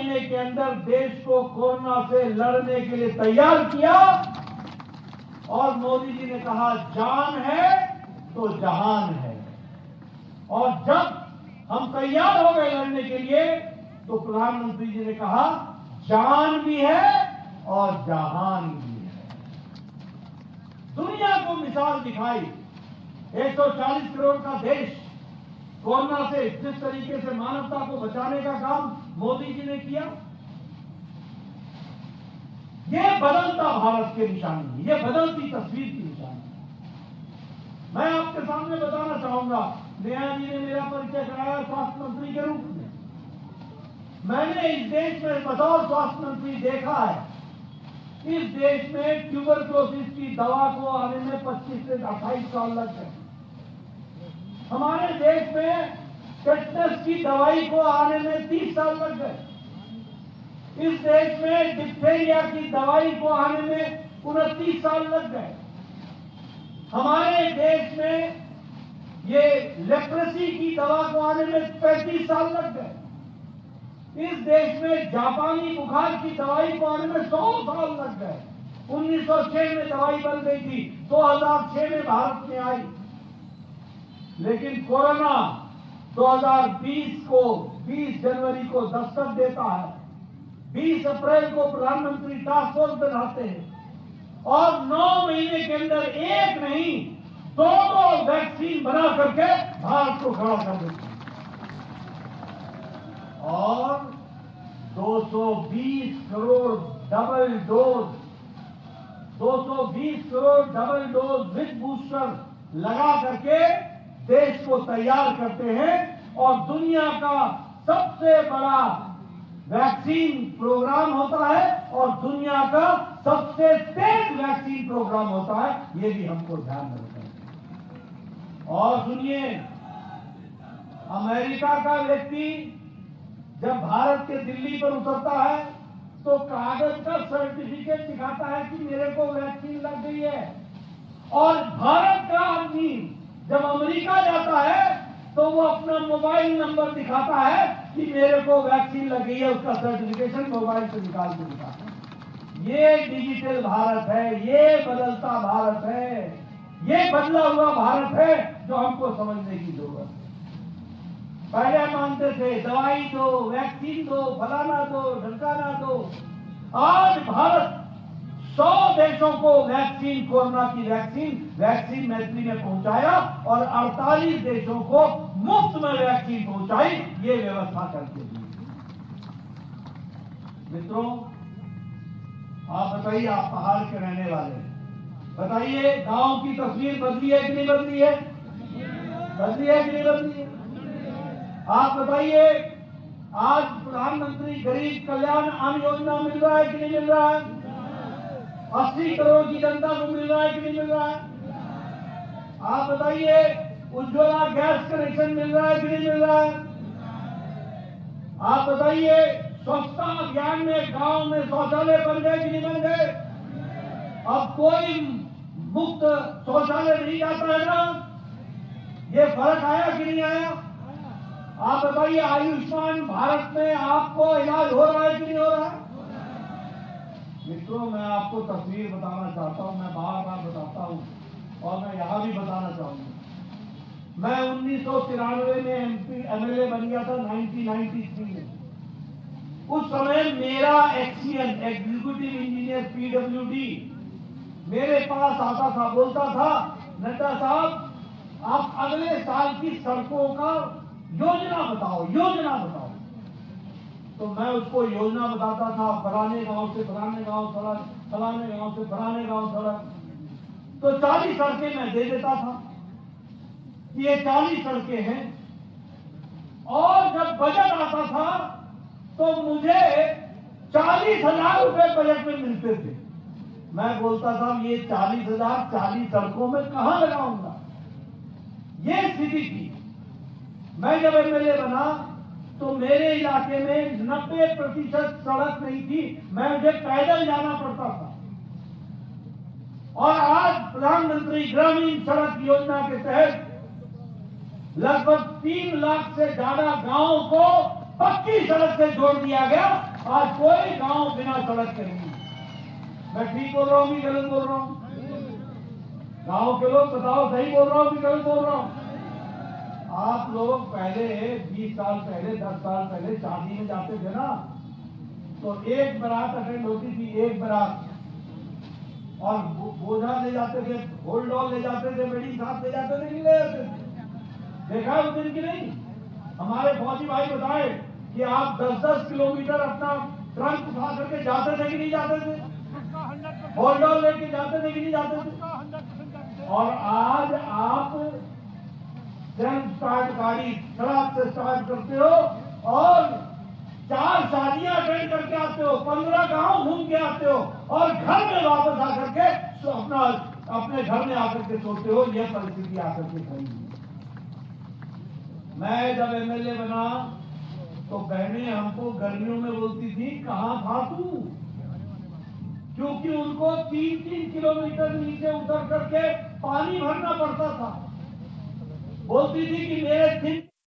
महीने के अंदर देश को कोरोना से लड़ने के लिए तैयार किया और मोदी जी ने कहा जान है तो जहान है। और जब हम तैयार हो गए लड़ने के लिए तो प्रधानमंत्री जी ने कहा जान भी है और जहान भी है। दुनिया को मिसाल दिखाई। 140 करोड़ का देश कोरोना से जिस तरीके से मानवता को बचाने का काम मोदी जी ने किया, यह बदलता भारत के निशानी है, यह बदलती तस्वीर की निशानी है। मैं आपके सामने बताना चाहूंगा, नेहा जी ने मेरा परिचय कराया स्वास्थ्य मंत्री के रूप में। मैंने इस देश में बतौर स्वास्थ्य मंत्री देखा है, इस देश में ट्यूबरक्लोसिस की दवा को आने में 25 से 28 साल लग गए। हमारे देश में टेटनस की दवाई को आने में 30 साल लग गए। इस देश में डिप्थीरिया की दवाई को आने में 29 साल लग गए। हमारे देश में ये लेप्रेसी की दवा को आने में 35 साल लग गए। इस देश में जापानी बुखार की दवाई को आने में 100 साल लग गए। 1906 में दवाई बन गई थी, 2006 में भारत में आई। लेकिन कोरोना 2020 को 20 जनवरी को दस्तक देता है। 20 अप्रैल को प्रधानमंत्री टास्क फोर्स बनाते हैं और 9 महीने के अंदर एक नहीं 2 वैक्सीन बना करके भारत को खड़ा कर देते हैं। और 220 crore double dose, 220 crore double dose with booster लगा करके देश को तैयार करते हैं। और दुनिया का सबसे बड़ा वैक्सीन प्रोग्राम होता है और दुनिया का सबसे तेज वैक्सीन प्रोग्राम होता है, ये भी हमको ध्यान में रखना है। और सुनिए, अमेरिका का व्यक्ति जब भारत के दिल्ली पर उतरता है तो कागज का सर्टिफिकेट दिखाता है कि मेरे को वैक्सीन लग गई है। और भारत का आदमी जब अमेरिका जाता है तो वो अपना मोबाइल नंबर दिखाता है कि मेरे को वैक्सीन लग गई है, उसका सर्टिफिकेशन मोबाइल से निकाल के दिखाता है। ये डिजिटल भारत है, ये बदलता भारत है, ये बदला हुआ भारत है जो हमको समझने की जरूरत है। पहले मानते थे दवाई दो, वैक्सीन दो, फलाना दो, ढमकाना दो। आज भारत 100 देशों को वैक्सीन, कोरोना की वैक्सीन मैत्री में पहुंचाया और 48 देशों को मुफ्त में वैक्सीन पहुंचाई, ये व्यवस्था करके दी। मित्रों, आप बताइए, आप पहाड़ के रहने वाले, बताइए गांव की तस्वीर बदली है कि नहीं बदली है? बदली है कि नहीं बदली है? आप बताइए, आज प्रधानमंत्री गरीब कल्याण अन्न योजना मिल रहा है कि नहीं मिल रहा है? 80 करोड़ की जनता को मिल रहा है कि नहीं मिल रहा है? आप बताइए, उज्ज्वला गैस कनेक्शन मिल रहा है कि नहीं मिल रहा है? आप बताइए, स्वच्छता अभियान में गांव में शौचालय बन गए कि नहीं बन गए? अब कोई मुफ्त शौचालय नहीं जाता है ना? ये फर्क आया कि नहीं आया? आप बताइए, आयुष्मान भारत में आपको इलाज हो रहा है कि नहीं हो रहा है? मित्रों, मैं आपको तस्वीर बताना चाहता हूं, मैं बार बार बताता हूं और मैं यहां भी बताना चाहूंगा। मैं 1993 में एमएलए बन गया था, 1993 में। उस समय मेरा एक्सीएन, एग्जीक्यूटिव इंजीनियर पीडब्ल्यूडी, मेरे पास आता था, बोलता था, नड्डा साहब आप अगले साल की सड़कों का योजना बताओ, योजना बताओ। तो मैं उसको योजना बताता था, फलाने गांव से फलाने गांव सड़क, फलाने गांव से फलाने गांव सड़क। तो 40 सड़कें मैं दे देता था, ये 40 सड़कें हैं। और जब बजट आता था तो मुझे 40,000 रुपए बजट में मिलते थे। मैं बोलता था ये 40,000 40 सड़कों में कहां लगाऊंगा? ये स्थिति थी। मैं जब एमएलए बना तो मेरे इलाके में 90% सड़क नहीं थी, मुझे पैदल जाना पड़ता था। और आज प्रधानमंत्री ग्रामीण सड़क योजना के तहत लगभग 3 लाख से ज्यादा गांवों को पक्की सड़क से जोड़ दिया गया आज कोई गांव बिना सड़क के नहीं। मैं ठीक बोल रहा हूँ कि गलत बोल रहा हूँ? गांव के लोग बताओ, सही बोल रहा हूँ कि गलत बोल रहा हूँ? आप लोग पहले 20 साल पहले, 10 साल पहले शादी में जाते थे ना, तो एक बारात अटेंड होती थी, एक बारात, और बोझा ले जाते थे, ढोल डॉल ले जाते थे, बेड़ी साथ ले जाते थे, नहीं ले जाते थे? देखा उस दिन की नहीं? हमारे फौजी भाई बताए कि आप 10-10 किलोमीटर अपना ट्रंक उठा करके जाते थे कि नहीं जाते थे? ढोल डॉल लेके जाते थे कि नहीं जाते थे? और आज आप स्टार्ट गाड़ी सड़क से स्टार्ट करते हो और 4 शादियां अटेंड करके आते हो, 15 गांव घूम के आते हो, और घर में वापस आकर के अपने घर में आकर के सोते हो। यह परिस्थिति आकर के खड़ी है। मैं जब एमएलए बना तो बहनें हमको गर्मियों में बोलती थी, कहां था तू? क्योंकि उनको 3-3 किलोमीटर नीचे उतर करके पानी भरना पड़ता था। बोलती थी कि मेरे